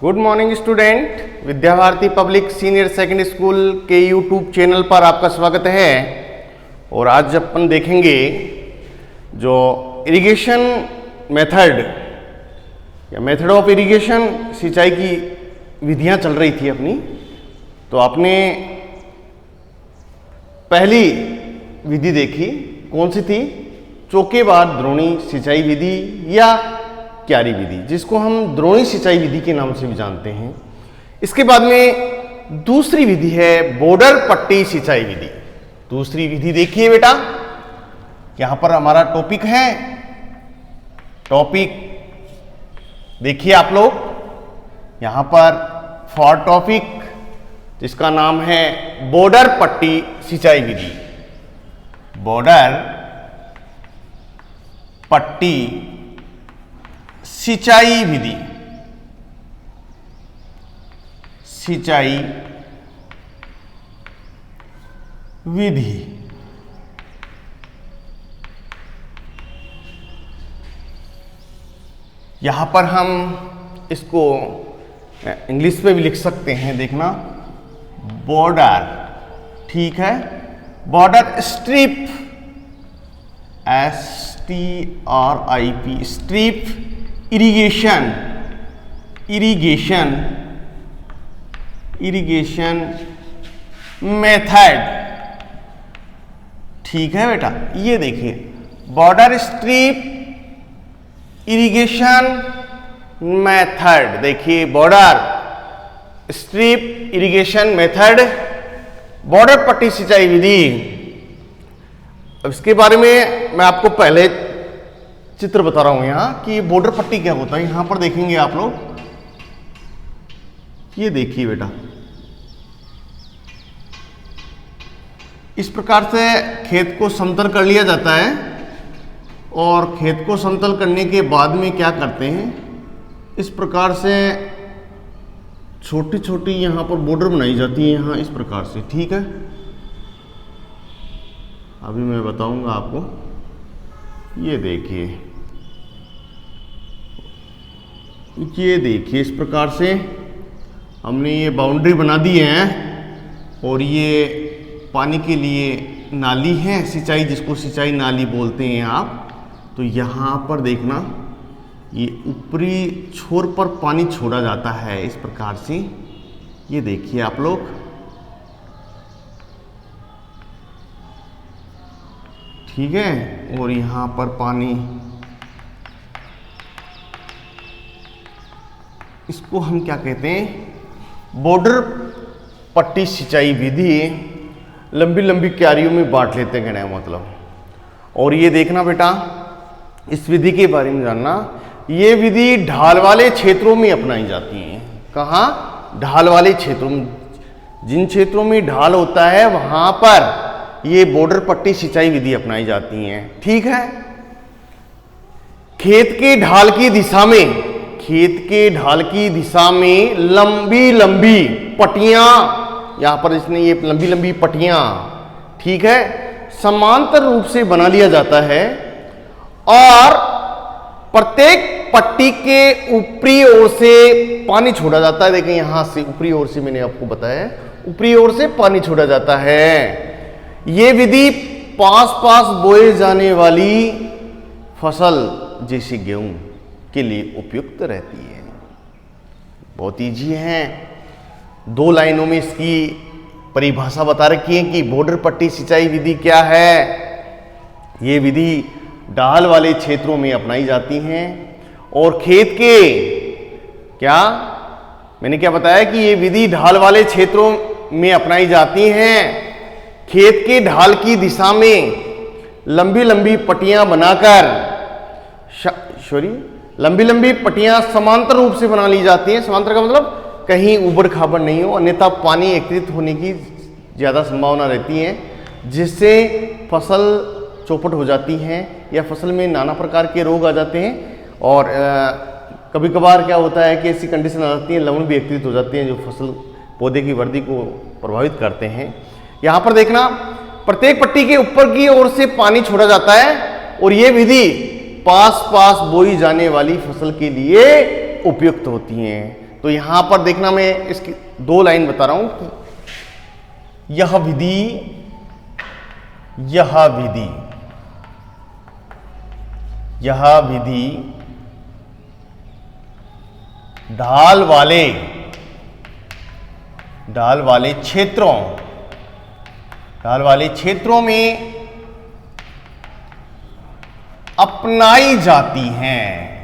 Good morning student, Vidya Bharati public senior secondary school के YouTube channel पर आपका स्वागत है। और आज अपन देखेंगे जो इरिगेशन मेथड या मेथड ऑफ इरिगेशन, सिंचाई की विधियां चल रही थी अपनी। तो आपने पहली विधि देखी, कौन सी थी? चौकेबार द्रोणी सिंचाई विधि या क्यारी विधि, जिसको हम द्रोणी सिंचाई विधि के नाम से भी जानते हैं। इसके बाद में दूसरी विधि है बॉर्डर पट्टी सिंचाई विधि। दूसरी विधि देखिए बेटा, यहां पर हमारा टॉपिक है, टॉपिक देखिए आप लोग यहां पर फॉर टॉपिक, जिसका नाम है बॉर्डर पट्टी सिंचाई विधि। बॉर्डर पट्टी सिंचाई विधि, सिंचाई विधि। यहां पर हम इसको इंग्लिश में भी लिख सकते हैं, देखना, बॉर्डर, ठीक है, border strip, STRIP, strip irrigation, irrigation method, ठीक है बेटा। ये देखिए बॉर्डर स्ट्रिप इरिगेशन मेथड, देखिए border strip irrigation method, border पट्टी सिंचाई विधि। अब इसके बारे में मैं आपको पहले चित्र बता रहा हूं यहां कि बॉर्डर पट्टी क्या होता है। यहां पर देखेंगे आप लोग, ये देखिए बेटा, इस प्रकार से खेत को समतल कर लिया जाता है। और खेत को समतल करने के बाद में क्या करते हैं, इस प्रकार से छोटी छोटी यहां पर बॉर्डर बनाई जाती है, यहां इस प्रकार से, ठीक है। अभी मैं बताऊंगा आपको, ये देखिए, ये देखिए, इस प्रकार से हमने ये बाउंड्री बना दी है। और ये पानी के लिए नाली है, सिंचाई, जिसको सिंचाई नाली बोलते हैं आप। तो यहाँ पर देखना, ये ऊपरी छोर पर पानी छोड़ा जाता है इस प्रकार से, ये देखिए आप लोग, ठीक है। और यहाँ पर पानी, इसको हम क्या कहते हैं, बॉर्डर पट्टी सिंचाई विधि लंबी लंबी क्यारियों में बांट लेते हैं, कहने का मतलब। और ये देखना बेटा, इस विधि के बारे में जानना, ये विधि ढाल वाले क्षेत्रों में अपनाई जाती है। कहाँ? ढाल वाले क्षेत्रों में, जिन क्षेत्रों में ढाल होता है वहां पर ये बॉर्डर पट्टी सिंचाई विधि अपनाई जाती है, ठीक है। खेत के ढाल की दिशा में, खेत के ढाल की दिशा में लंबी लंबी पट्टियां, यहां पर इसने ये लंबी लंबी पट्टियां, ठीक है, समांतर रूप से बना लिया जाता है। और प्रत्येक पट्टी के ऊपरी ओर से पानी छोड़ा जाता है। देखिए यहां से ऊपरी ओर से, मैंने आपको बताया, ऊपरी ओर से पानी छोड़ा जाता है। यह विधि पास पास बोए जाने वाली फसल जैसे गेहूं के लिए उपयुक्त रहती है। बहुत ईजी है, 2 लाइनों में इसकी परिभाषा बता रखी है कि बॉर्डर पट्टी सिंचाई विधि क्या है। ये विधि ढाल वाले क्षेत्रों में अपनाई जाती हैं। और खेत के, क्या मैंने क्या बताया कि ये विधि ढाल वाले क्षेत्रों में अपनाई जाती हैं। खेत के ढाल की दिशा में लंबी लंबी पट्टियां बनाकर, लंबी लंबी पट्टियां समांतर रूप से बना ली जाती हैं। समांतर का मतलब कहीं उबड़ खाबड़ नहीं हो, अन्यथा पानी एकत्रित होने की ज़्यादा संभावना रहती है, जिससे फसल चौपट हो जाती हैं या फसल में नाना प्रकार के रोग आ जाते हैं। और कभी कभार क्या होता है कि ऐसी कंडीशन आ जाती है, लवण भी एकत्रित हो जाती हैं, जो फसल पौधे की वृद्धि को प्रभावित करते हैं। यहाँ पर देखना, प्रत्येक पट्टी के ऊपर की ओर से पानी छोड़ा जाता है। और ये विधि पास पास बोई जाने वाली फसल के लिए उपयुक्त होती हैं। तो यहां पर देखना, मैं इसकी 2 लाइन बता रहा हूं कि यह विधि, यह विधि, यह विधि ढाल वाले क्षेत्रों में अपनाई जाती हैं।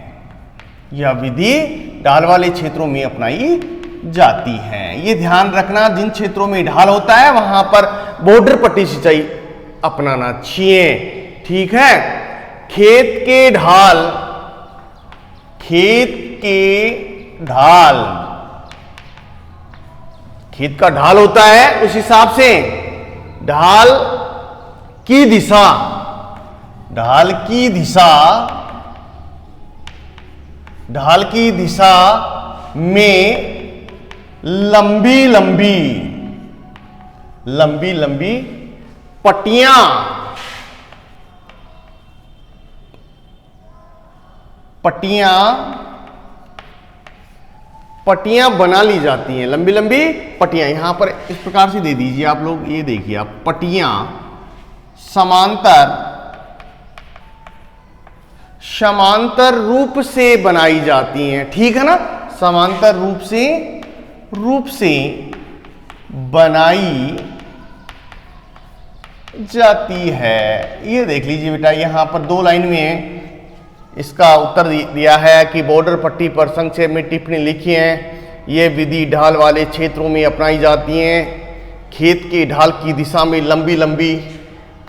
यह विधि ढाल वाले क्षेत्रों में अपनाई जाती है। ये ध्यान रखना, जिन क्षेत्रों में ढाल होता है वहां पर बॉर्डर पट्टी सिंचाई अपनाना चाहिए। ठीक है। खेत के ढाल, खेत का ढाल होता है, उस हिसाब से ढाल की दिशा में लंबी लंबी पट्टियां बना ली जाती हैं। लंबी लंबी पट्टियां यहां पर इस प्रकार से दे दीजिए आप लोग, ये देखिए आप, पट्टियां समांतर रूप से बनाई जाती हैं। ठीक है ना, समांतर रूप से बनाई जाती है। ये देख लीजिए बेटा, यहां पर 2 लाइन में इसका उत्तर दिया है कि बॉर्डर पट्टी पर संक्षेप में टिप्पणी लिखी है। ये विधि ढाल वाले क्षेत्रों में अपनाई जाती हैं। खेत के ढाल की दिशा में लंबी लंबी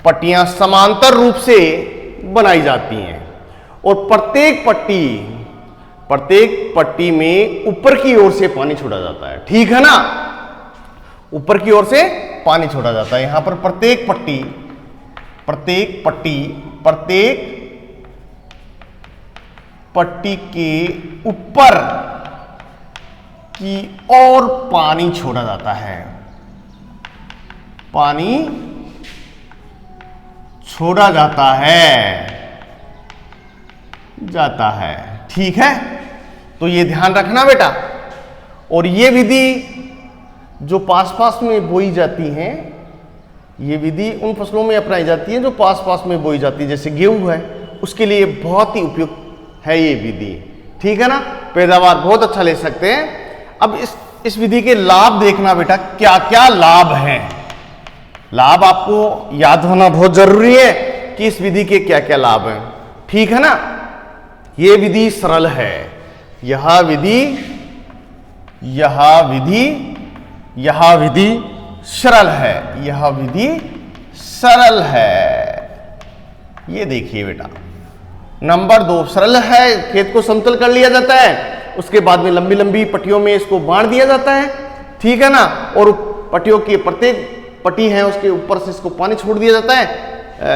पट्टियां समांतर रूप से बनाई जाती हैं और प्रत्येक पट्टी में ऊपर की ओर से पानी छोड़ा जाता है। ठीक है ना, ऊपर की ओर से पानी छोड़ा जाता है। यहां पर प्रत्येक पट्टी के ऊपर की ओर पानी छोड़ा जाता है। पानी छोड़ा जाता है। ठीक है, तो ये ध्यान रखना बेटा। और ये विधि जो पास में बोई जाती हैं, ये विधि उन फसलों में अपनाई जाती है जो पास में बोई जाती है, जैसे गेहूं है, उसके लिए बहुत ही उपयुक्त है ये विधि। ठीक है ना, पैदावार बहुत अच्छा ले सकते हैं। अब इस विधि के लाभ देखना बेटा, क्या क्या लाभ हैं। लाभ आपको याद होना बहुत जरूरी है कि इस विधि के क्या क्या लाभ हैं। ठीक है ना, ये विधि सरल है। यह विधि सरल है। ये देखिए बेटा, नंबर 2 सरल है। खेत को समतल कर लिया जाता है, उसके बाद में लंबी लंबी पट्टियों में इसको बांट दिया जाता है। ठीक है ना, और पट्टियों की प्रत्येक पट्टी है उसके ऊपर से इसको पानी छोड़ दिया जाता है।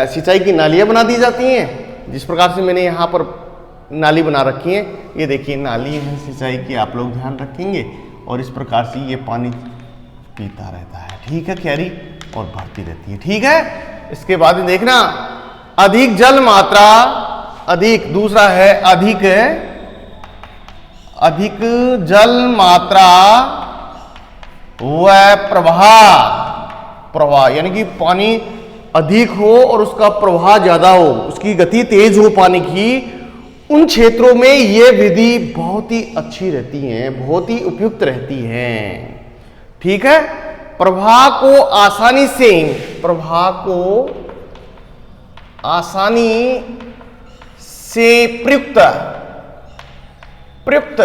सिंचाई की नालियां बना दी जाती हैं, जिस प्रकार से मैंने यहाँ पर नाली बना रखी है। ये देखिए नाली है सिंचाई की, आप लोग ध्यान रखेंगे। और इस प्रकार से ये पानी पीता रहता है। ठीक है, क्यारी और भरती रहती है। ठीक है, इसके बाद में देखना, अधिक जल मात्रा, दूसरा है अधिक जल मात्रा व प्रवाह, यानी कि पानी अधिक हो और उसका प्रवाह ज्यादा हो, उसकी गति तेज हो पानी की, उन क्षेत्रों में ये विधि बहुत ही अच्छी रहती है, बहुत ही उपयुक्त रहती है। ठीक है, प्रवाह को आसानी से प्रयुक्त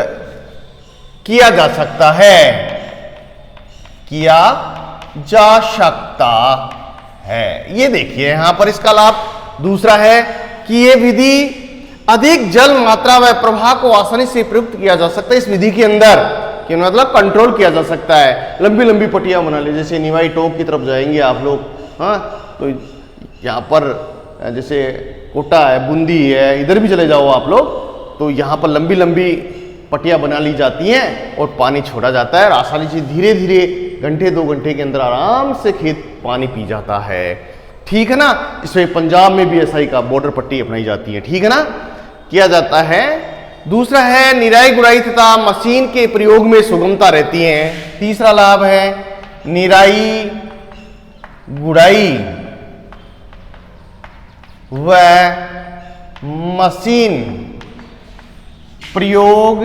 किया जा सकता है। ये देखिए यहां पर इसका लाभ दूसरा है कि ये विधि अधिक जल मात्रा व प्रवाह को आसानी से प्रयुक्त किया जा सकता है। इस विधि के अंदर कि मतलब कंट्रोल किया जा सकता है। लंबी लंबी पट्टियां बना ले, जैसे निवाई टोक की तरफ जाएंगे आप लोग, हाँ, तो यहाँ पर जैसे कोटा है, बूंदी है, इधर भी चले जाओ आप लोग, तो यहाँ पर लंबी लंबी पट्टियां बना ली जाती हैं और पानी छोड़ा जाता है और आसानी से धीरे धीरे घंटे 2 घंटे के अंदर आराम से खेत पानी पी जाता है। ठीक है ना, इसमें पंजाब में भी ऐसा ही का बॉर्डर पट्टी अपनाई जाती है। ठीक है ना, किया जाता है दूसरा है निराई गुड़ाई तथा मशीन के प्रयोग में सुगमता रहती है। तीसरा लाभ है निराई गुड़ाई व मशीन प्रयोग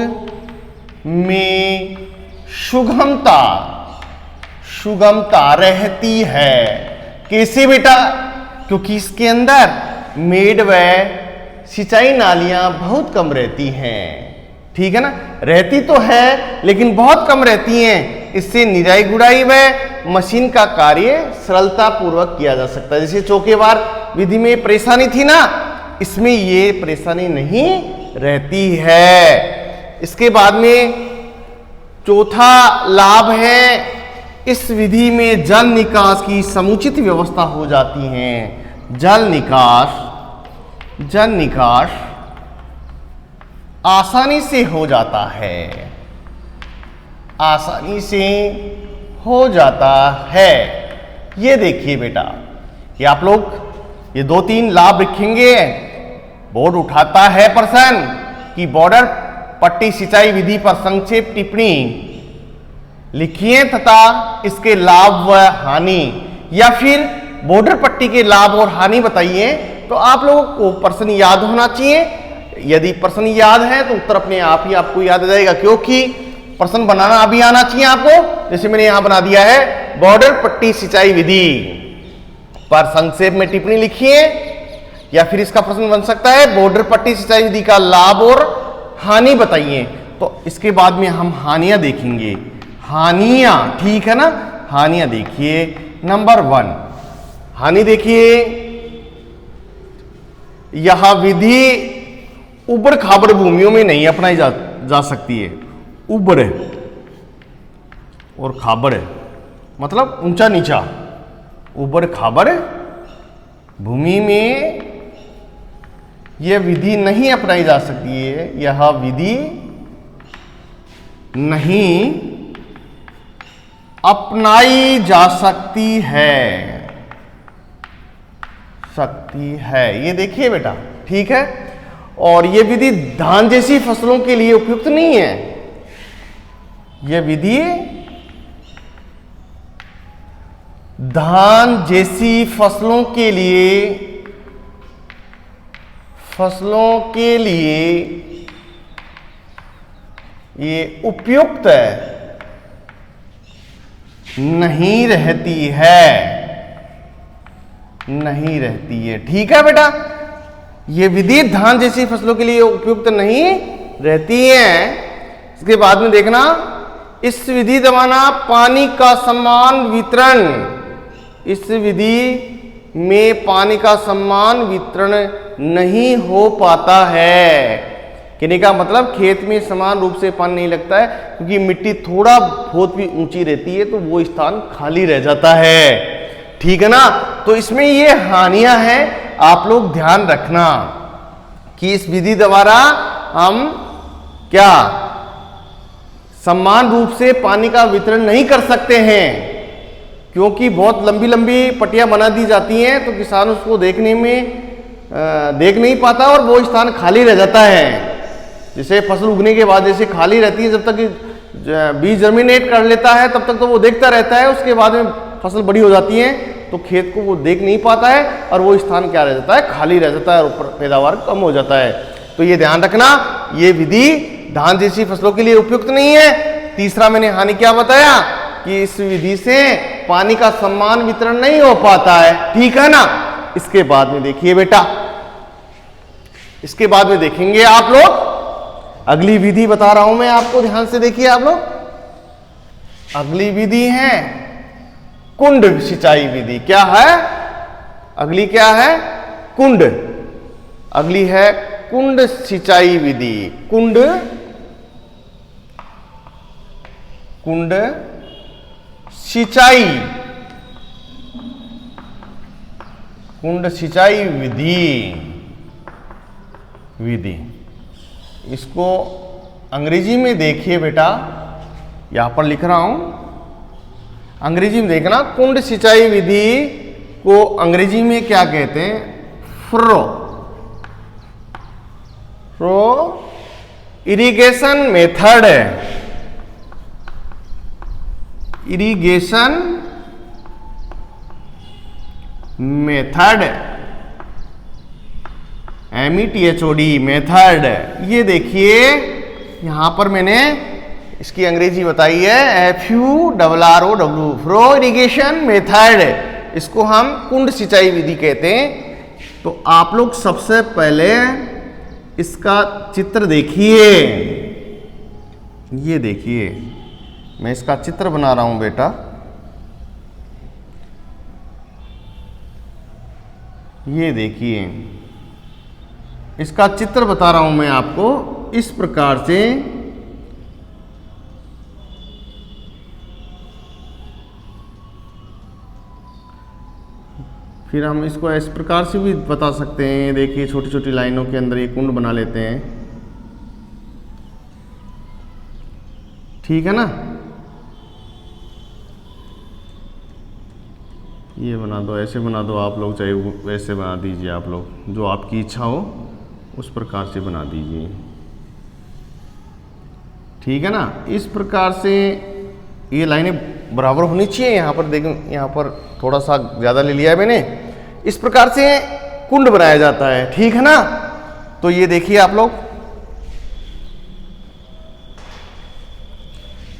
में सुगमता रहती है। कैसे बेटा? क्योंकि इसके अंदर मेड़ व सिंचाई नालियां बहुत कम रहती हैं। ठीक है ना, रहती तो है लेकिन बहुत कम रहती हैं। इससे निराई गुड़ाई व मशीन का कार्य सरलता पूर्वक किया जा सकता है। जैसे चौकेबार विधि में परेशानी थी ना, इसमें ये परेशानी नहीं रहती है। इसके बाद में चौथा लाभ है इस विधि में जल निकास की समुचित व्यवस्था हो जाती है। जल निकास आसानी से हो जाता है, आसानी से हो जाता है। ये देखिए बेटा, ये आप लोग ये 2-3 लाभ लिखेंगे। बोर्ड उठाता है प्रश्न कि बॉर्डर पट्टी सिंचाई विधि पर संक्षेप टिप्पणी लिखिए तथा इसके लाभ व हानि, या फिर बॉर्डर पट्टी के लाभ और हानि बताइए। तो आप लोगों को प्रश्न याद होना चाहिए। यदि प्रश्न याद है तो उत्तर अपने आप ही आपको याद आ जाएगा, क्योंकि प्रश्न बनाना अभी आना चाहिए आपको। जैसे मैंने यहां बना दिया है, बॉर्डर पट्टी सिंचाई विधि पर संक्षेप में टिप्पणी लिखिए, या फिर इसका प्रश्न बन सकता है बॉर्डर पट्टी सिंचाई विधि का लाभ और हानि बताइए। तो इसके बाद में हम हानियां देखेंगे। हानियां, ठीक है ना, हानियां देखिए। नंबर 1 हानि देखिए, यह विधि उबड़ खाबड़ भूमियों में नहीं अपनाई जा सकती है। उबड़ और खाबड़ मतलब ऊंचा नीचा। उबड़ खाबड़ भूमि में यह विधि नहीं अपनाई जा सकती है। यह विधि नहीं अपनाई जा सकती है, ये देखिए बेटा, ठीक है। और यह विधि धान जैसी फसलों के लिए उपयुक्त नहीं है। यह विधि धान जैसी फसलों के लिए ये उपयुक्त नहीं रहती है। ठीक है बेटा, ये विधि धान जैसी फसलों के लिए उपयुक्त नहीं रहती है। इसके बाद में देखना, इस विधि द्वारा पानी का समान वितरण, इस विधि में पानी का समान वितरण नहीं हो पाता है। कहने का मतलब खेत में समान रूप से पानी नहीं लगता है, क्योंकि मिट्टी थोड़ा बहुत भी ऊंची रहती है तो वो स्थान खाली रह जाता है। ठीक है ना, तो इसमें ये हानियां हैं, आप लोग ध्यान रखना कि इस विधि द्वारा हम क्या समान रूप से पानी का वितरण नहीं कर सकते हैं, क्योंकि बहुत लंबी लंबी पट्टियां बना दी जाती हैं तो किसान उसको देख नहीं पाता और वो स्थान खाली रह जाता है। जैसे फसल उगने के बाद जैसे खाली रहती है, जब तक बीज जर्मिनेट कर लेता है तब तक तो वो देखता रहता है, उसके बाद में फसल बड़ी हो जाती है तो खेत को वो देख नहीं पाता है और वो स्थान क्या रह जाता है, खाली रह जाता है और पैदावार कम हो जाता है। तो ये ध्यान रखना, ये विधि धान जैसी फसलों के लिए उपयुक्त नहीं है। तीसरा मैंने हानि क्या बताया कि इस विधि से पानी का समान वितरण नहीं हो पाता है। ठीक है ना, इसके बाद में देखिए बेटा, इसके बाद में देखेंगे आप लोग अगली विधि बता रहा हूं मैं आपको, ध्यान से देखिए आप लोग। अगली विधि है कुंड सिंचाई विधि। क्या है अगली? क्या है? कुंड। अगली है कुंड सिंचाई विधि। कुंड सिंचाई विधि। इसको अंग्रेजी में देखिए बेटा, यहां पर लिख रहा हूं, अंग्रेजी में देखना। कुंड सिंचाई विधि को अंग्रेजी में क्या कहते हैं? Irrigation method, irrigation method, METHOD method. ये देखिए यहां पर मैंने इसकी अंग्रेजी बताई है FURROW, फ्रो इरिगेशन मेथड। इसको हम कुंड सिंचाई विधि कहते हैं। तो आप लोग सबसे पहले इसका चित्र देखिए। ये देखिए मैं इसका चित्र बना रहा हूं बेटा। ये देखिए इसका चित्र बता रहा हूं मैं आपको इस प्रकार से। फिर हम इसको इस प्रकार से भी बता सकते हैं। देखिए छोटी छोटी लाइनों के अंदर ये कुंड बना लेते हैं, ठीक है ना। ये बना दो, ऐसे बना दो आप लोग, चाहे वैसे बना दीजिए आप लोग, जो आपकी इच्छा हो उस प्रकार से बना दीजिए, ठीक है ना। इस प्रकार से ये लाइनें बराबर होनी चाहिए। यहाँ पर देखो, यहाँ पर थोड़ा सा ज़्यादा ले लिया है मैंने। इस प्रकार से कुंड बनाया जाता है, ठीक है ना। तो ये देखिए आप लोग,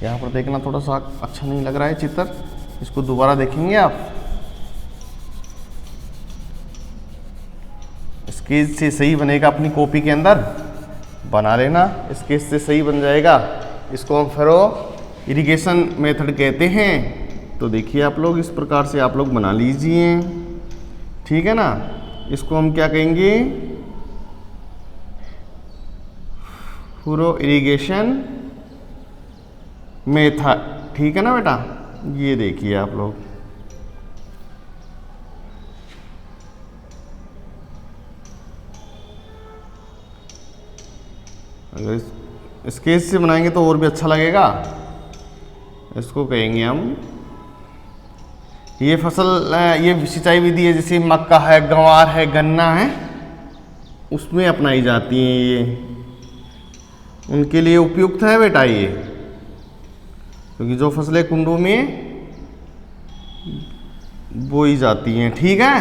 यहाँ पर देखना थोड़ा सा अच्छा नहीं लग रहा है चित्र, इसको दोबारा देखेंगे आप। स्केच से सही बनेगा, अपनी कॉपी के अंदर बना लेना, स्केच से सही बन जाएगा। इसको हम फेरो इरिगेशन मेथड कहते हैं। तो देखिए आप लोग इस प्रकार से आप लोग बना लीजिए, ठीक है ना। इसको हम क्या कहेंगे, फेरो इरिगेशन मेथड, ठीक है ना बेटा। ये देखिए आप लोग, अगर स्केच से बनाएंगे तो और भी अच्छा लगेगा। इसको कहेंगे हम, ये फसल, ये सिंचाई विधि है जैसे मक्का है, गंवार है, गन्ना है, उसमें अपनाई जाती है। ये उनके लिए उपयुक्त है बेटा ये, क्योंकि जो फसलें कुंडों में बोई जाती हैं, ठीक है।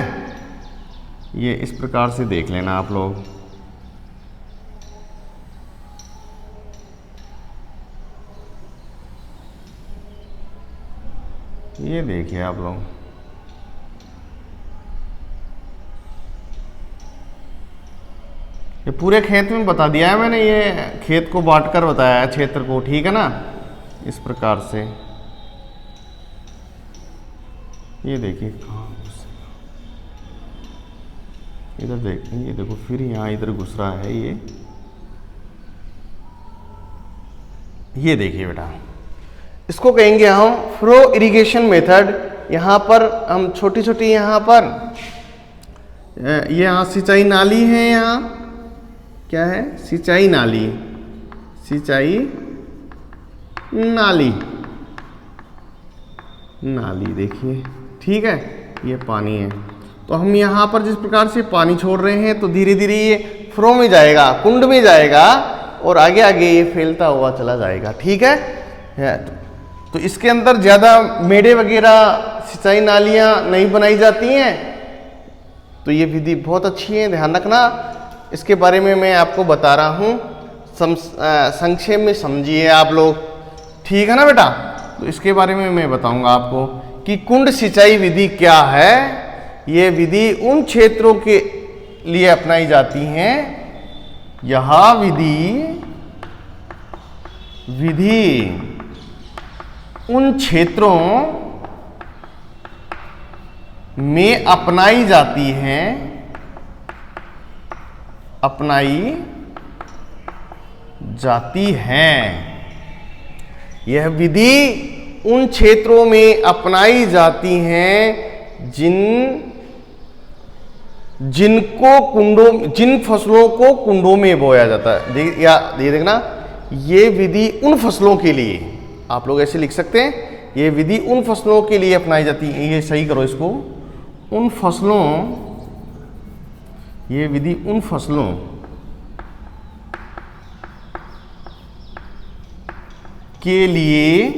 ये इस प्रकार से देख लेना आप लोग। ये देखिए आप लोग, ये पूरे खेत में बता दिया है मैंने। ये खेत को बांटकर बताया है, क्षेत्र को, ठीक है ना। इस प्रकार से ये देखिए, इधर देखिए, ये देखो फिर यहाँ इधर घुस रहा है ये देखिए बेटा, इसको कहेंगे हम फ्लो इरिगेशन मेथड। यहाँ पर हम छोटी छोटी, यहाँ पर ये यहाँ सिंचाई नाली है, यहाँ क्या है, सिंचाई नाली, सिंचाई नाली, नाली देखिए, ठीक है। ये पानी है, तो हम यहाँ पर जिस प्रकार से पानी छोड़ रहे हैं तो धीरे धीरे ये फ्लो में जाएगा, कुंड में जाएगा, और आगे आगे ये फैलता हुआ चला जाएगा, ठीक है। तो इसके अंदर ज़्यादा मेड़े वगैरह, सिंचाई नालियाँ नहीं बनाई जाती हैं। तो ये विधि बहुत अच्छी है, ध्यान रखना। इसके बारे में मैं आपको बता रहा हूँ, संक्षेप में समझिए आप लोग, ठीक है ना बेटा। तो इसके बारे में मैं बताऊंगा आपको कि कुंड सिंचाई विधि क्या है। ये विधि उन क्षेत्रों के लिए अपनाई जाती हैं, यह विधि उन क्षेत्रों में अपनाई जाती है, अपनाई जाती है। यह विधि उन क्षेत्रों में अपनाई जाती हैं जिन फसलों को कुंडों में बोया जाता है। ये देखना, ये विधि उन फसलों के लिए, आप लोग ऐसे लिख सकते हैं, ये विधि उन फसलों के लिए अपनाई जाती है। ये सही करो इसको, उन फसलों, ये विधि उन फसलों के लिए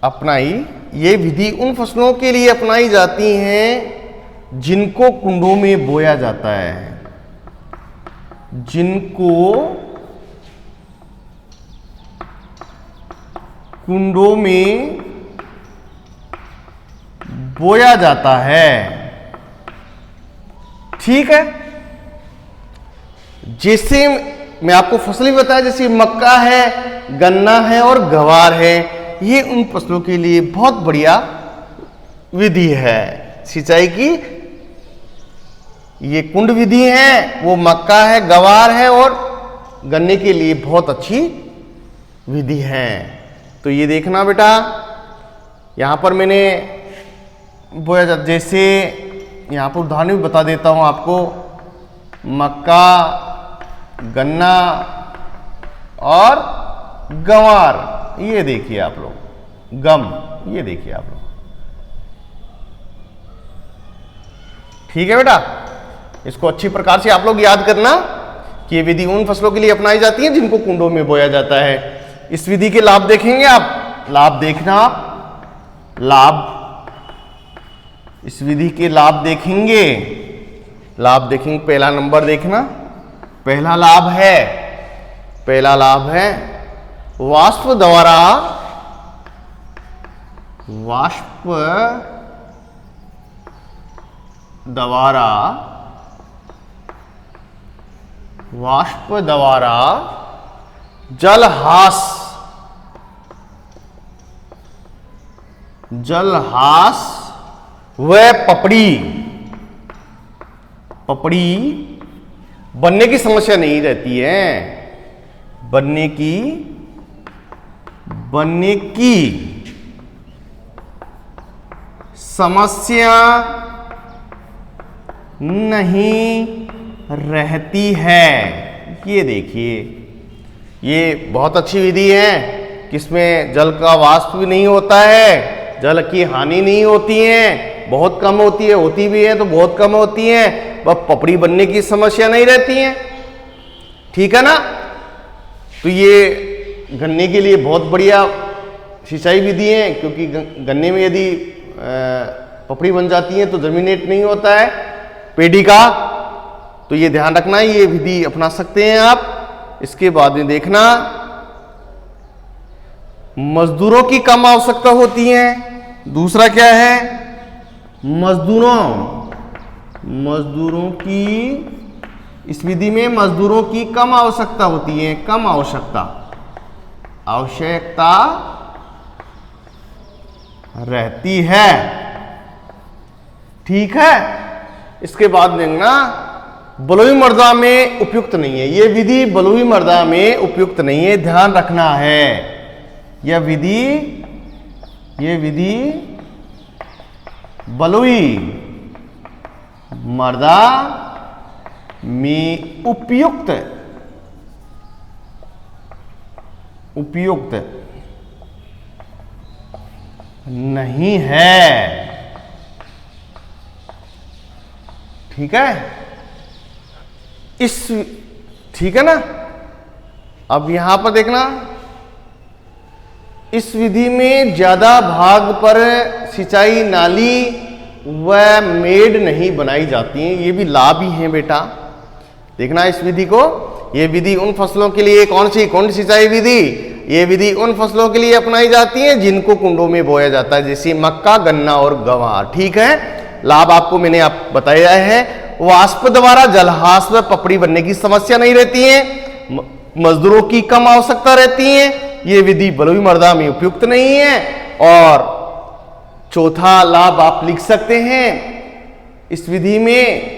अपनाई ये विधि उन फसलों के लिए अपनाई जाती हैं जिनको कुंडों में बोया जाता है, जिनको कुंडों में बोया जाता है। ठीक है, जैसे मैं आपको फसल भी बताया, जैसे मक्का है, गन्ना है और गवार है, ये उन फसलों के लिए बहुत बढ़िया विधि है सिंचाई की। ये कुंड विधि है, वो मक्का है, गवार है और गन्ने के लिए बहुत अच्छी विधि है। तो ये देखना बेटा, यहां पर मैंने बोया जाता, जैसे यहां पर उदाहरण भी बता देता हूं आपको, मक्का, गन्ना और गंवार, ये देखिए आप लोग, गम, ये देखिए आप लोग। ठीक है बेटा, इसको अच्छी प्रकार से आप लोग याद करना कि ये विधि उन फसलों के लिए अपनाई जाती है जिनको कुंडों में बोया जाता है। इस विधि के लाभ देखेंगे आप, लाभ देखना आप, लाभ, इस विधि के लाभ देखेंगे, लाभ देखेंगे। पहला नंबर देखना, पहला लाभ है वाष्प द्वारा जलहास व पपड़ी बनने की समस्या नहीं रहती है, बनने की समस्या नहीं रहती है। ये देखिए, ये बहुत अच्छी विधि है किसमें जल का वाष्प भी नहीं होता है, जल की हानि नहीं होती है, बहुत कम होती है, होती भी है तो बहुत कम होती है, वह पपड़ी बनने की समस्या नहीं रहती है। ठीक है ना। तो ये गन्ने के लिए बहुत बढ़िया सिंचाई विधि है, क्योंकि गन्ने में यदि पपड़ी बन जाती है तो जर्मिनेट नहीं होता है पेडी का, तो ये ध्यान रखना, ये विधि अपना सकते हैं आप। इसके बाद में देखना, मजदूरों की कम आवश्यकता होती है। दूसरा क्या है, मजदूरों की, इस विधि में मजदूरों की कम आवश्यकता होती है, कम आवश्यकता रहती है। ठीक है। इसके बाद देखना, बलुई मृदा में उपयुक्त नहीं है, यह विधि बलुई मृदा में उपयुक्त नहीं है, ध्यान रखना है। यह विधि बलुई मृदा में उपयुक्त नहीं है। ठीक है, ठीक है ना। अब यहां पर देखना, इस विधि में ज्यादा भाग पर सिंचाई नाली व मेड नहीं बनाई जाती हैं, ये भी लाभ ही है बेटा। देखना इस विधि को, ये विधि उन फसलों के लिए, कौन सी कुंड सिंचाई विधि, ये विधि उन फसलों के लिए अपनाई जाती है जिनको कुंडों में बोया जाता है, जैसे मक्का, गन्ना और गंवार। ठीक है। लाभ आपको मैंने बताया है, वाष्प द्वारा जलहास व पपड़ी बनने की समस्या नहीं रहती है, मजदूरों की कम आवश्यकता रहती है, ये विधि बलुई मृदा में उपयुक्त नहीं है। और चौथा लाभ आप लिख सकते हैं, इस विधि में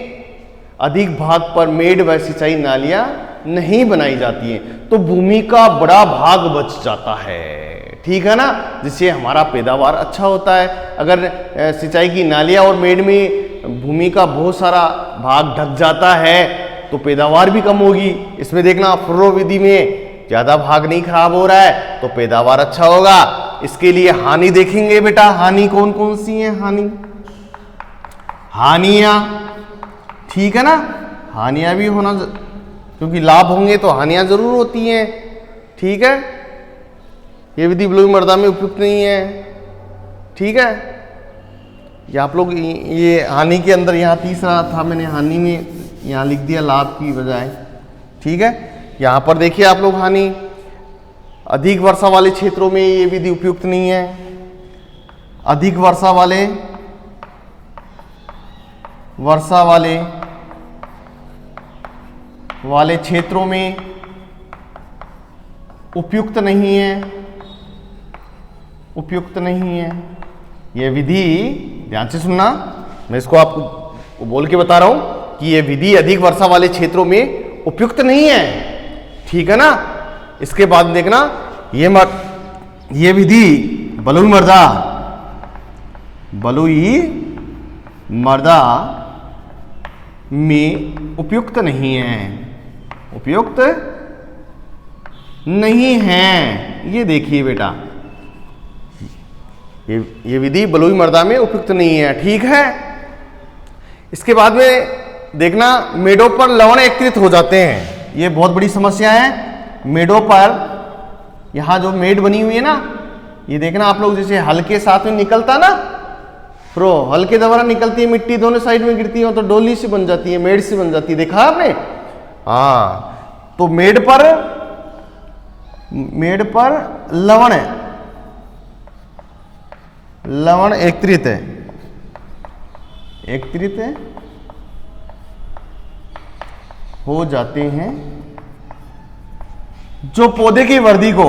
अधिक भाग पर मेड व सिंचाई नालियां नहीं बनाई जाती हैं, तो भूमि का बड़ा भाग बच जाता है। ठीक है ना, जिससे हमारा पैदावार अच्छा होता है। अगर सिंचाई की नालियां और मेड में भूमि का बहुत सारा भाग ढक जाता है तो पैदावार भी कम होगी। इसमें देखना, फुर्रो विधि में ज्यादा भाग नहीं खराब हो रहा है तो पैदावार अच्छा होगा। इसके लिए हानि देखेंगे बेटा, हानि कौन कौन सी है। हानियां, ठीक है ना, हानियां भी होना, क्योंकि लाभ होंगे तो हानियां जरूर होती हैं, ठीक है। ये विधि बलुई मर्दा में उपयुक्त नहीं है, ठीक है। ये आप लोग ये हानि के अंदर यहाँ तीसरा था, मैंने हानि में यहाँ लिख दिया लाभ की बजाय, ठीक है। यहाँ पर देखिए आप लोग हानि, अधिक वर्षा वाले क्षेत्रों में ये विधि उपयुक्त नहीं है। अधिक वर्षा वाले क्षेत्रों में उपयुक्त नहीं है ये विधि। ध्यान से सुनना, मैं इसको आपको बोल के बता रहा हूं कि ये विधि अधिक वर्षा वाले क्षेत्रों में उपयुक्त नहीं है, ठीक है ना। इसके बाद देखना, ये विधि बलुई मर्दा में उपयुक्त नहीं है, ये देखिए बेटा, ये विधि बलुई मर्दा में उपयुक्त नहीं है, ठीक है। इसके बाद में देखना, मेड़ों पर लवण एकत्रित हो जाते हैं, ये बहुत बड़ी समस्या है। मेड़ों पर, यहां जो मेड़ बनी हुई है ना, ये देखना आप लोग, जैसे हल के साथ में निकलता ना, प्रो हल के द्वारा निकलती है मिट्टी, दोनों साइड में गिरती है तो डोली सी बन जाती है, मेड़ सी बन जाती है, देखा आपने। हाँ, तो मेड़ पर लवण एकत्रित हो जाते हैं, जो पौधे की वृद्धि को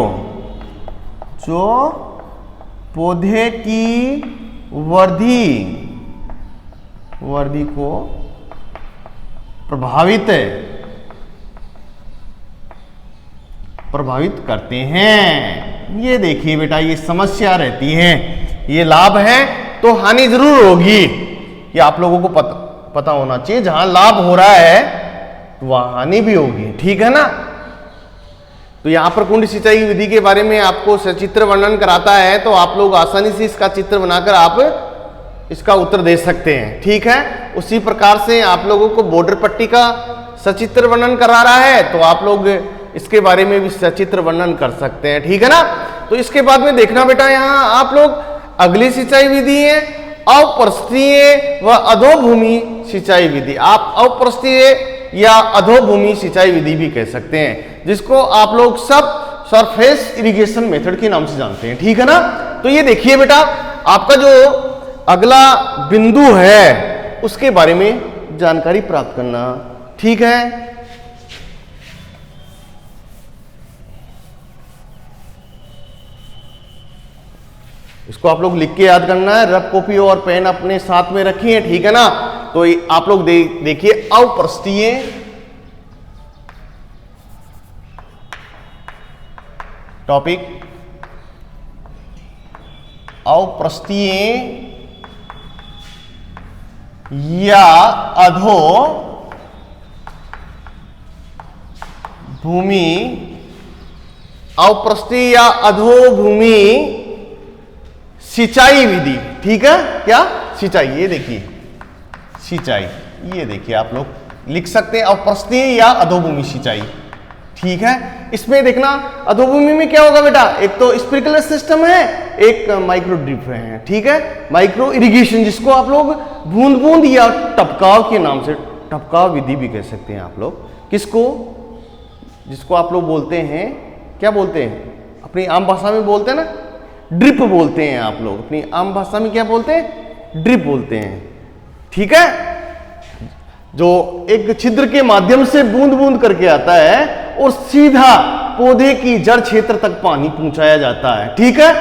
प्रभावित करते हैं। ये देखिए बेटा, ये समस्या रहती है। ये लाभ है तो हानि जरूर होगी, ये आप लोगों को पता होना चाहिए। जहां लाभ हो रहा है तो वहां हानि भी होगी, ठीक है ना। तो यहां पर कुंड सिंचाई विधि के बारे में आपको सचित्र वर्णन कराता है, तो आप लोग आसानी से इसका चित्र बनाकर आप इसका उत्तर दे सकते हैं, ठीक है। उसी प्रकार से आप लोगों को बॉर्डर पट्टी का सचित्र वर्णन करा रहा है, तो आप लोग इसके बारे में भी सचित्र वर्णन कर सकते हैं, ठीक है ना। तो इसके बाद में देखना बेटा, यहां आप लोग अगली सिंचाई विधि है अपृष्ठीय व अधोभूमि सिंचाई विधि। आप अपृष्ठीय या अधोभूमि सिंचाई विधि भी कह सकते हैं, जिसको आप लोग सब सरफेस इरिगेशन मेथड के नाम से जानते हैं, ठीक है ना। तो ये देखिए बेटा, आपका जो अगला बिंदु है उसके बारे में जानकारी प्राप्त करना, ठीक है। इसको आप लोग लिख के याद करना है, रफ कॉपी और पेन अपने साथ में रखिए, ठीक है ना। तो आप लोग देखिए, अपृष्ठीय टॉपिक, अपृष्ठीय या अधोभूमि, अपृष्ठीय या अधोभूमि सिंचाई विधि, ठीक है। क्या सिंचाई, ये देखिए सिंचाई, ये देखिए आप लोग लिख सकते हैं अपृष्ठीय या अधोभूमि सिंचाई, ठीक है। इसमें देखना, अधोभूमि में क्या होगा बेटा, एक तो स्प्रिंकलर सिस्टम है, एक माइक्रो ड्रिप है, ठीक है। माइक्रो इरिगेशन, जिसको आप लोग बूंद बूंद या टपकाव के नाम से, टपकाव विधि भी कह सकते हैं आप लोग। किसको, जिसको आप लोग बोलते हैं, क्या बोलते हैं, अपनी आम भाषा में बोलते हैं ना, ड्रिप बोलते हैं। आप लोग अपनी आम भाषा में क्या बोलते हैं, ड्रिप बोलते हैं, ठीक है। जो एक छिद्र के माध्यम से बूंद बूंद करके आता है और सीधा पौधे की जड़ क्षेत्र तक पानी पहुंचाया जाता है, ठीक है।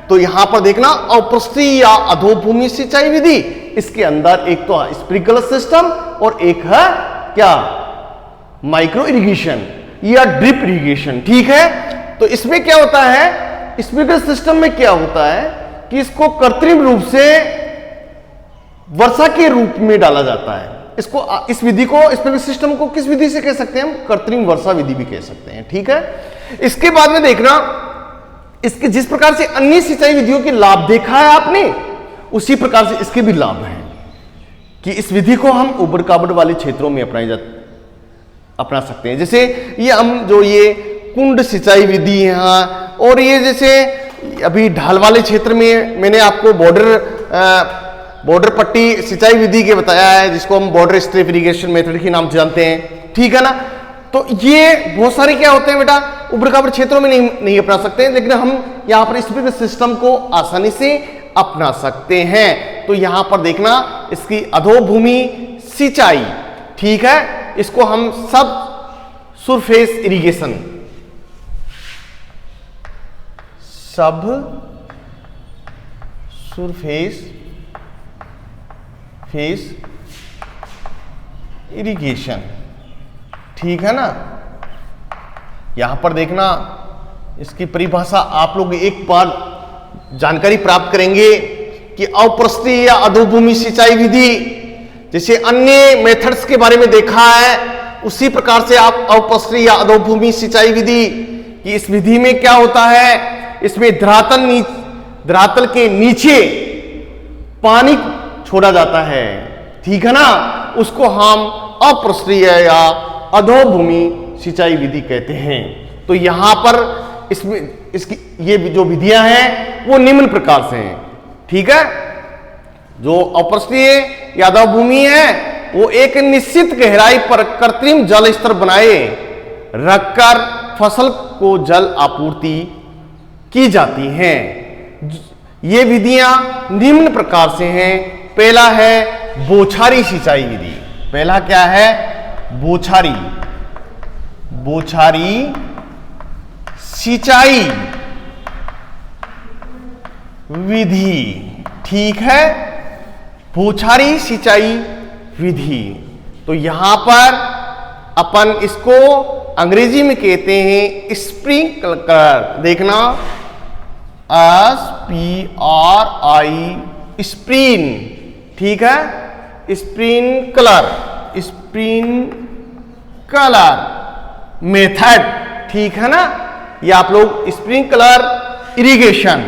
तो यहां पर देखना, अपृष्ठीय या अधोभूमि सिंचाई विधि, इसके अंदर एक तो स्प्रिंकलर सिस्टम और एक है क्या, माइक्रो इरिगेशन या ड्रिप इरिगेशन, ठीक है। तो इसमें क्या होता है, स्प्रिंकलर सिस्टम में क्या होता है कि इसको कृत्रिम रूप से वर्षा के रूप में डाला जाता है। इसको, इस विधि को, स्प्रिंकलर सिस्टम को किस विधि से कह सकते हैं हम, कृत्रिम वर्षा विधि भी कह सकते हैं, ठीक है। इसके बाद में देखना, इसके जिस प्रकार से अन्य सिंचाई विधियों के लाभ देखा है आपने, उसी प्रकार से इसके भी लाभ हैं, कि इस विधि को हम उबड़ खाबड़ वाले क्षेत्रों में अपना सकते हैं। जैसे ये हम जो ये कुंड सिंचाई विधि है, और ये जैसे अभी ढाल वाले क्षेत्र में मैंने आपको बॉर्डर पट्टी सिंचाई विधि के बताया है, जिसको हम बॉर्डर स्ट्रिप इरिगेशन मेथड के नाम से जानते हैं, ठीक है ना। तो ये बहुत सारे क्या होते हैं बेटा, उबड़ खाबड़ क्षेत्रों में नहीं अपना सकते हैं, लेकिन हम यहाँ पर स्प्रिंकलर सिस्टम को आसानी से अपना सकते हैं। तो यहां पर देखना, इसकी अधोभूमि सिंचाई, ठीक है, इसको हम सब सरफेस इरिगेशन, सब सरफेस इरिगेशन, ठीक है ना। यहां पर देखना, इसकी परिभाषा आप लोग एक बार जानकारी प्राप्त करेंगे कि अपृष्ठीय या अधोभूमि सिंचाई विधि, जैसे अन्य मेथड्स के बारे में देखा है, उसी प्रकार से आप अपृष्ठीय या अधोभूमि सिंचाई विधि कि इस विधि में क्या होता है, इसमें धरातल के नीचे पानी छोड़ा जाता है, ठीक है ना, उसको हम अपृष्ठीय या अधोभूमि सिंचाई विधि कहते हैं। तो यहां पर इसकी ये जो विधियां हैं वो निम्न प्रकार से हैं, ठीक है। जो अपृष्ठीय या अधोभूमि है वो एक निश्चित गहराई पर कृत्रिम जल स्तर बनाए रखकर फसल को जल आपूर्ति की जाती हैं। ये विधियां निम्न प्रकार से हैं। पहला है बौछारी सिंचाई विधि। पहला क्या है, बौछारी सिंचाई विधि, ठीक है, बौछारी सिंचाई विधि। तो यहां पर अपन इसको अंग्रेजी में कहते हैं स्प्रिंकलर। देखना, SPRI, स्प्रिन, ठीक है, स्प्रिंकलर मेथड, ठीक है ना। ये आप लोग स्प्रिंकलर इरिगेशन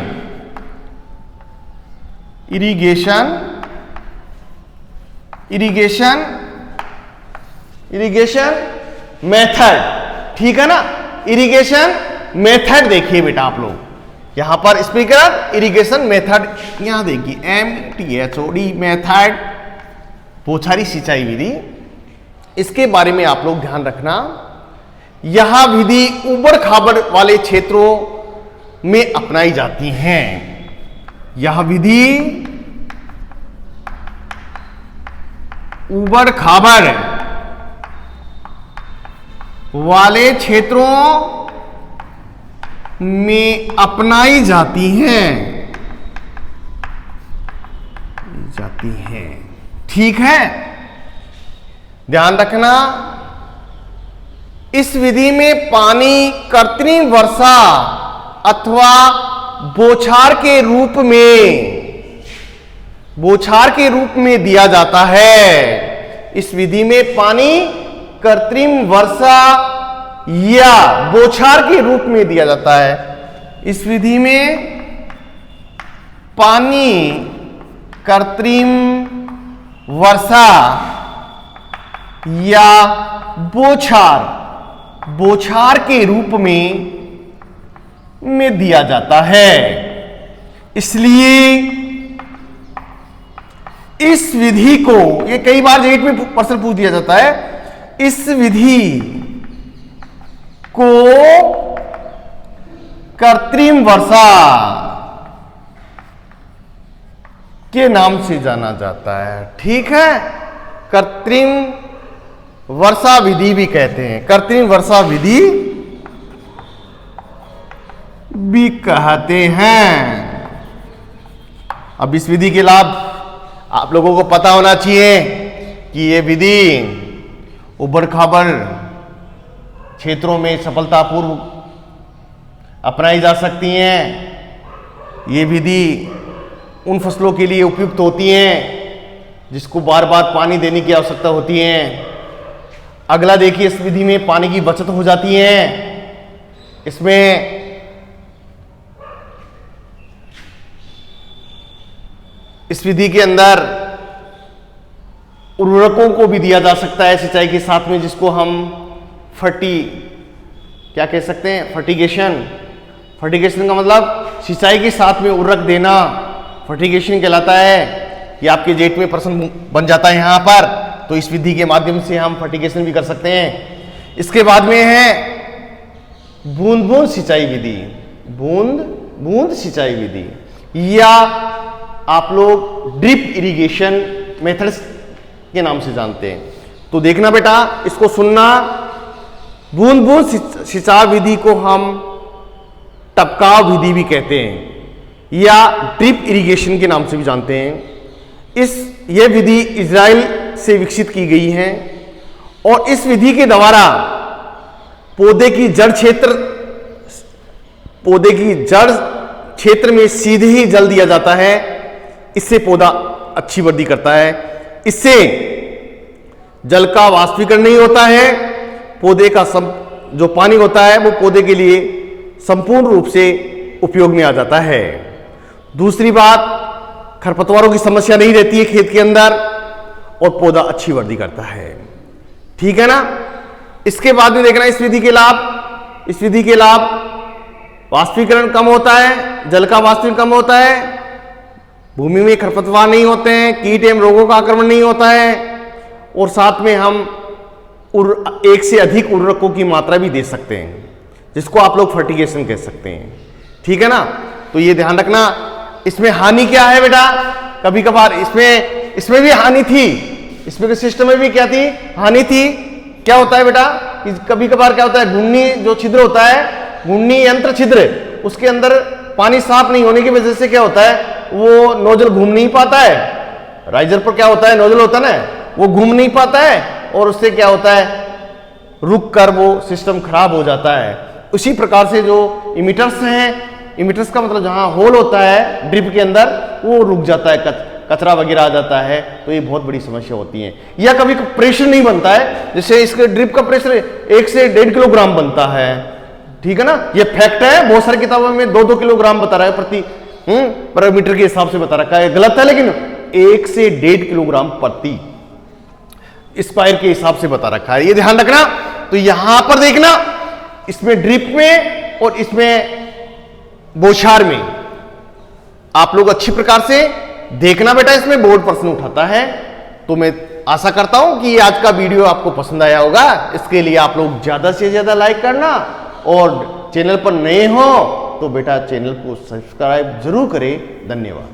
मेथड, ठीक है ना। इरिगेशन मेथड देखिए बेटा, आप लोग यहां पर स्प्रिंकलर इरिगेशन मेथड, यहां देखिए METHOD मेथड, बौछारी सिंचाई विधि। इसके बारे में आप लोग ध्यान रखना। यह विधि उबड़ खाबड़ वाले क्षेत्रों में अपनाई जाती हैं। यह विधि उबड़ खाबड़ वाले क्षेत्रों में अपनाई जाती हैं, ठीक है। ध्यान रखना, इस विधि में पानी कृत्रिम वर्षा अथवा बौछार के रूप में दिया जाता है। इस विधि में पानी कृत्रिम वर्षा या बौछार के रूप में दिया जाता है। इस विधि में पानी कृत्रिम वर्षा या बौछार के रूप में दिया जाता है। इसलिए इस विधि को, ये कई बार जेट में प्रश्न पूछ दिया जाता है, इस विधि को कृत्रिम वर्षा के नाम से जाना जाता है, ठीक है। कृत्रिम वर्षा विधि भी कहते हैं, कृत्रिम वर्षा विधि भी कहते हैं। अब इस विधि के लाभ आप लोगों को पता होना चाहिए कि ये विधि उबड़ खाबड़ क्षेत्रों में सफलतापूर्वक अपनाई जा सकती हैं। ये विधि उन फसलों के लिए उपयुक्त होती हैं जिसको बार बार पानी देने की आवश्यकता होती है। अगला देखिए, इस विधि में पानी की बचत हो जाती है। इसमें इस विधि के अंदर उर्वरकों को भी दिया जा सकता है सिंचाई के साथ में, जिसको हम क्या कह सकते हैं, फर्टिगेशन। फर्टिगेशन का मतलब सिंचाई के साथ में उर्वरक देना, फर्टिगेशन कहलाता है। ये आपके जेट में प्रश्न बन जाता है यहाँ पर, तो इस विधि के माध्यम से हम फर्टिगेशन भी कर सकते हैं। इसके बाद में है बूंद बूंद सिंचाई विधि, बूंद बूंद सिंचाई विधि, या आप लोग ड्रिप इरिगेशन मेथड्स के नाम से जानते हैं। तो देखना बेटा, इसको सुनना। बूंद बूंद सिंचाई विधि को हम टपकाव विधि भी कहते हैं या ड्रिप इरिगेशन के नाम से भी जानते हैं। यह विधि इजराइल से विकसित की गई है और इस विधि के द्वारा पौधे की जड़ क्षेत्र में सीधे ही जल दिया जाता है। इससे पौधा अच्छी वृद्धि करता है। इससे जल का वाष्पीकरण नहीं होता है। पौधे का जो पानी होता है वो पौधे के लिए संपूर्ण रूप से उपयोग में आ जाता है। दूसरी बात, खरपतवारों की समस्या नहीं रहती है खेत के अंदर और पौधा अच्छी वृद्धि करता है। ठीक है ना। इसके बाद में देखना इस विधि के लाभ, वाष्पीकरण कम होता है, जल का वाष्पीकरण कम होता है, भूमि में खरपतवार नहीं होते हैं, कीट एवं रोगों का आक्रमण नहीं होता है, और साथ में हम एक से अधिक उर्वरकों की मात्रा भी दे सकते हैं, जिसको आप लोग फर्टिगेशन कह सकते हैं। ठीक है ना। तो ये ध्यान रखना। इसमें हानि क्या है बेटा, कभी कभार इसमें भी हानि थी, इसमें के सिस्टम में भी क्या थी, हानि थी। क्या होता है बेटा, कभी कभार क्या होता है, घूर्णी जो छिद्र होता है, घूर्णी यंत्र छिद्र, उसके अंदर पानी साफ नहीं होने की वजह से क्या होता है, वो नोजल घूम नहीं पाता है। राइजर पर क्या होता है, नोजल होता है ना, वो घूम नहीं पाता है और उससे क्या होता है, रुक कर वो सिस्टम खराब हो जाता है। उसी प्रकार से जो इमिटर्स हैं, इमिटर्स का मतलब जहां होल होता है ड्रिप के अंदर, वो रुक जाता है, कचरा वगैरह आ जाता है, तो ये बहुत बड़ी समस्या होती है। या कभी प्रेशर नहीं बनता है, जैसे इसके ड्रिप का प्रेशर 1 से 1.5 किलोग्राम बनता है। ठीक है ना। ये फैक्ट है, बहुत सारी किताबों में 2-2 किलोग्राम बता रहा है पर मीटर के हिसाब से बता रखा है, गलत है, लेकिन 1 से 1.5 किलोग्राम प्रति स्पायर के हिसाब से बता रखा है, ये ध्यान रखना। तो यहां पर देखना, इसमें ड्रिप में और इसमें बौछार में आप लोग अच्छी प्रकार से देखना बेटा, इसमें बोर्ड प्रश्न उठाता है। तो मैं आशा करता हूं कि आज का वीडियो आपको पसंद आया होगा। इसके लिए आप लोग ज्यादा से ज्यादा लाइक करना, और चैनल पर नए हो तो बेटा चैनल को सब्सक्राइब जरूर करें। धन्यवाद।